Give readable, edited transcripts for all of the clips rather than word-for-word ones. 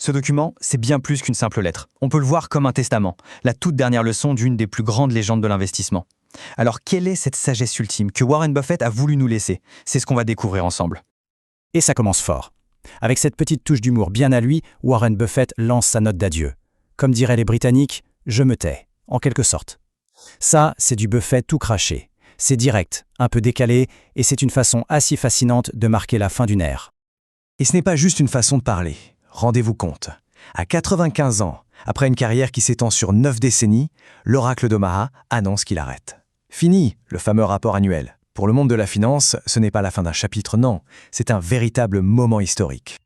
Ce document, c'est bien plus qu'une simple lettre. On peut le voir comme un testament, la toute dernière leçon d'une des plus grandes légendes de l'investissement. Alors, quelle est cette sagesse ultime que Warren Buffett a voulu nous laisser? C'est ce qu'on va découvrir ensemble. Et ça commence fort. Avec cette petite touche d'humour bien à lui, Warren Buffett lance sa note d'adieu. Comme diraient les Britanniques, je me tais, en quelque sorte. Ça, c'est du Buffett tout craché. C'est direct, un peu décalé, et c'est une façon assez fascinante de marquer la fin d'une ère. Et ce n'est pas juste une façon de parler. Rendez-vous compte. À 95 ans, après une carrière qui s'étend sur 9 décennies, l'oracle d'Omaha annonce qu'il arrête. Fini le fameux rapport annuel. Pour le monde de la finance, ce n'est pas la fin d'un chapitre, non. C'est un véritable moment historique.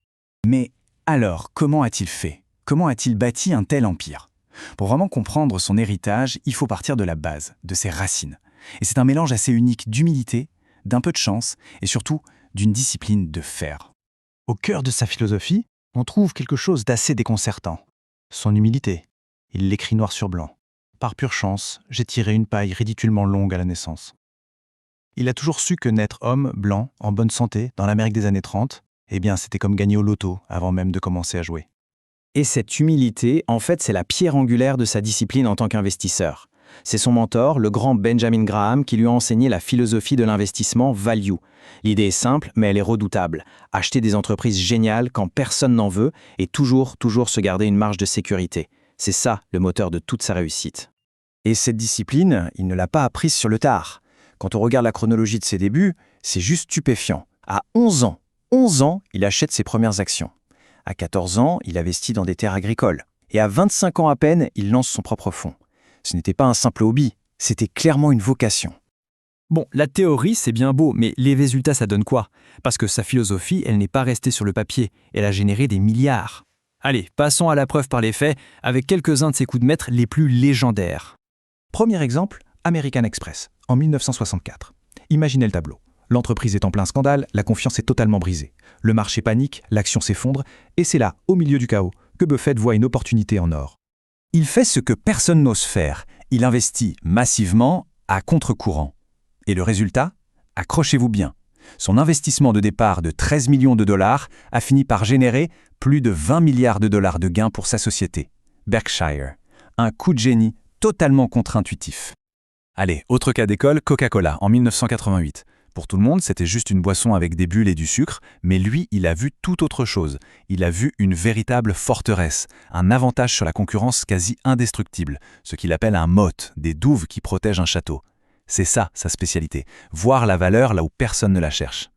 Mais alors, comment a-t-il fait? Comment a-t-il bâti un tel empire? Pour vraiment comprendre son héritage, il faut partir de la base, de ses racines. Et c'est un mélange assez unique d'humilité, d'un peu de chance et surtout d'une discipline de fer. Au cœur de sa philosophie, on trouve quelque chose d'assez déconcertant. Son humilité. Il l'écrit noir sur blanc. Par pure chance, j'ai tiré une paille ridiculement longue à la naissance. Il a toujours su que naître homme, blanc, en bonne santé, dans l'Amérique des années 30, eh bien c'était comme gagner au loto avant même de commencer à jouer. Et cette humilité, en fait, c'est la pierre angulaire de sa discipline en tant qu'investisseur. C'est son mentor, le grand Benjamin Graham, qui lui a enseigné la philosophie de l'investissement value. L'idée est simple, mais elle est redoutable. Acheter des entreprises géniales quand personne n'en veut et toujours se garder une marge de sécurité. C'est ça le moteur de toute sa réussite. Et cette discipline, il ne l'a pas apprise sur le tard. Quand on regarde la chronologie de ses débuts, c'est juste stupéfiant. À 11 ans, il achète ses premières actions. À 14 ans, il investit dans des terres agricoles. Et à 25 ans à peine, il lance son propre fonds. Ce n'était pas un simple hobby, c'était clairement une vocation. Bon, la théorie, c'est bien beau, mais les résultats, ça donne quoi? Parce que sa philosophie, elle n'est pas restée sur le papier, elle a généré des milliards. Allez, passons à la preuve par les faits, avec quelques-uns de ses coups de maître les plus légendaires. Premier exemple, American Express, en 1964. Imaginez le tableau. L'entreprise est en plein scandale, la confiance est totalement brisée. Le marché panique, l'action s'effondre, et c'est là, au milieu du chaos, que Buffett voit une opportunité en or. Il fait ce que personne n'ose faire. Il investit massivement à contre-courant. Et le résultat? Accrochez-vous bien. Son investissement de départ de 13 millions de dollars a fini par générer plus de 20 milliards de dollars de gains pour sa société, Berkshire. Un coup de génie totalement contre-intuitif. Allez, autre cas d'école, Coca-Cola, en 1988. Pour tout le monde, c'était juste une boisson avec des bulles et du sucre, mais lui, il a vu tout autre chose. Il a vu une véritable forteresse, un avantage sur la concurrence quasi indestructible, ce qu'il appelle un moat, des douves qui protègent un château. C'est ça, sa spécialité, voir la valeur là où personne ne la cherche.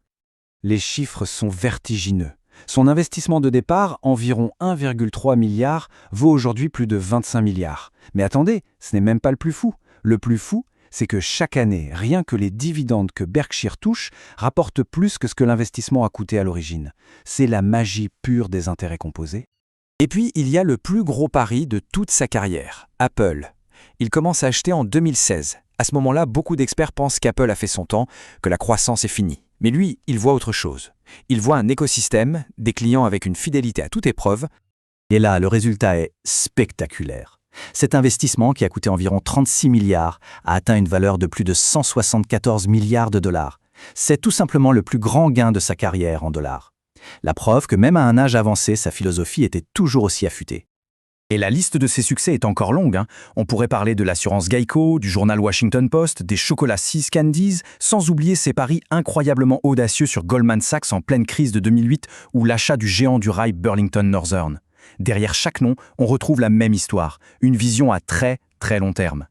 Les chiffres sont vertigineux. Son investissement de départ, environ 1,3 milliard, vaut aujourd'hui plus de 25 milliards. Mais attendez, ce n'est même pas le plus fou. Le plus fou, c'est que chaque année, rien que les dividendes que Berkshire touche rapportent plus que ce que l'investissement a coûté à l'origine. C'est la magie pure des intérêts composés. Et puis, il y a le plus gros pari de toute sa carrière, Apple. Il commence à acheter en 2016. À ce moment-là, beaucoup d'experts pensent qu'Apple a fait son temps, que la croissance est finie. Mais lui, il voit autre chose. Il voit un écosystème, des clients avec une fidélité à toute épreuve. Et là, le résultat est spectaculaire. Cet investissement, qui a coûté environ 36 milliards, a atteint une valeur de plus de 174 milliards de dollars. C'est tout simplement le plus grand gain de sa carrière en dollars. La preuve que même à un âge avancé, sa philosophie était toujours aussi affûtée. Et la liste de ses succès est encore longue. On pourrait parler de l'assurance Geico, du journal Washington Post, des chocolats See's Candies, sans oublier ses paris incroyablement audacieux sur Goldman Sachs en pleine crise de 2008 ou l'achat du géant du rail Burlington Northern. Derrière chaque nom, on retrouve la même histoire, une vision à très long terme.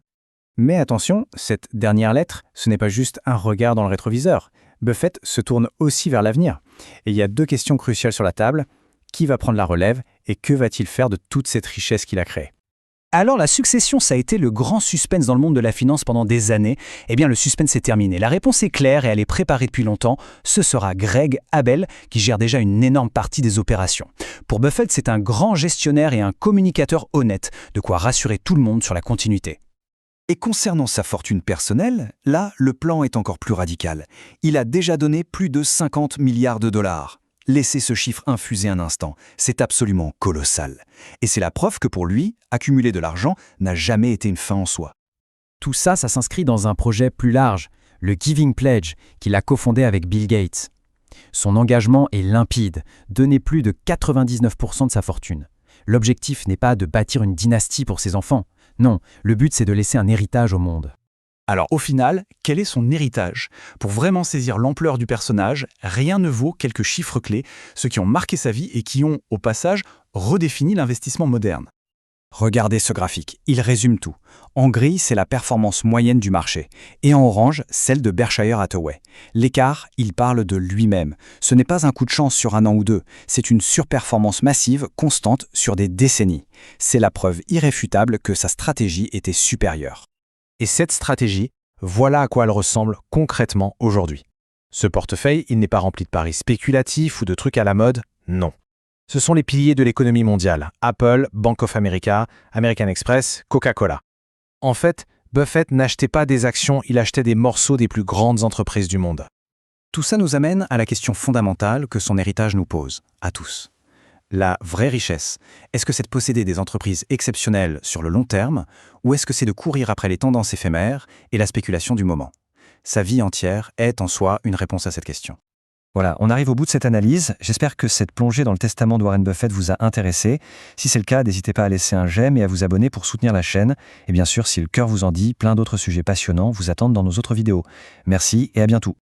Mais attention, cette dernière lettre, ce n'est pas juste un regard dans le rétroviseur. Buffett se tourne aussi vers l'avenir. Et il y a deux questions cruciales sur la table. Qui va prendre la relève et que va-t-il faire de toute cette richesse qu'il a créée? Alors la succession, ça a été le grand suspense dans le monde de la finance pendant des années. Eh bien le suspense est terminé. La réponse est claire et elle est préparée depuis longtemps. Ce sera Greg Abel qui gère déjà une énorme partie des opérations. Pour Buffett, c'est un grand gestionnaire et un communicateur honnête, de quoi rassurer tout le monde sur la continuité. Et concernant sa fortune personnelle, là, le plan est encore plus radical. Il a déjà donné plus de 50 milliards de dollars. Laissez ce chiffre infuser un instant, c'est absolument colossal. Et c'est la preuve que pour lui, accumuler de l'argent n'a jamais été une fin en soi. Tout ça, ça s'inscrit dans un projet plus large, le Giving Pledge, qu'il a cofondé avec Bill Gates. Son engagement est limpide, donner plus de 99% de sa fortune. L'objectif n'est pas de bâtir une dynastie pour ses enfants. Non, le but c'est de laisser un héritage au monde. Alors au final, quel est son héritage? Pour vraiment saisir l'ampleur du personnage, rien ne vaut quelques chiffres clés, ceux qui ont marqué sa vie et qui ont, au passage, redéfini l'investissement moderne. Regardez ce graphique, il résume tout. En gris, c'est la performance moyenne du marché, et en orange, celle de Berkshire Hathaway. L'écart, il parle de lui-même. Ce n'est pas un coup de chance sur un an ou deux, c'est une surperformance massive, constante, sur des décennies. C'est la preuve irréfutable que sa stratégie était supérieure. Et cette stratégie, voilà à quoi elle ressemble concrètement aujourd'hui. Ce portefeuille, il n'est pas rempli de paris spéculatifs ou de trucs à la mode, non. Ce sont les piliers de l'économie mondiale, Apple, Bank of America, American Express, Coca-Cola. En fait, Buffett n'achetait pas des actions, il achetait des morceaux des plus grandes entreprises du monde. Tout ça nous amène à la question fondamentale que son héritage nous pose, à tous. La vraie richesse, est-ce que c'est de posséder des entreprises exceptionnelles sur le long terme, ou est-ce que c'est de courir après les tendances éphémères et la spéculation du moment? Sa vie entière est en soi une réponse à cette question. Voilà, on arrive au bout de cette analyse. J'espère que cette plongée dans le testament de Warren Buffett vous a intéressé. Si c'est le cas, n'hésitez pas à laisser un j'aime et à vous abonner pour soutenir la chaîne. Et bien sûr, si le cœur vous en dit, plein d'autres sujets passionnants vous attendent dans nos autres vidéos. Merci et à bientôt.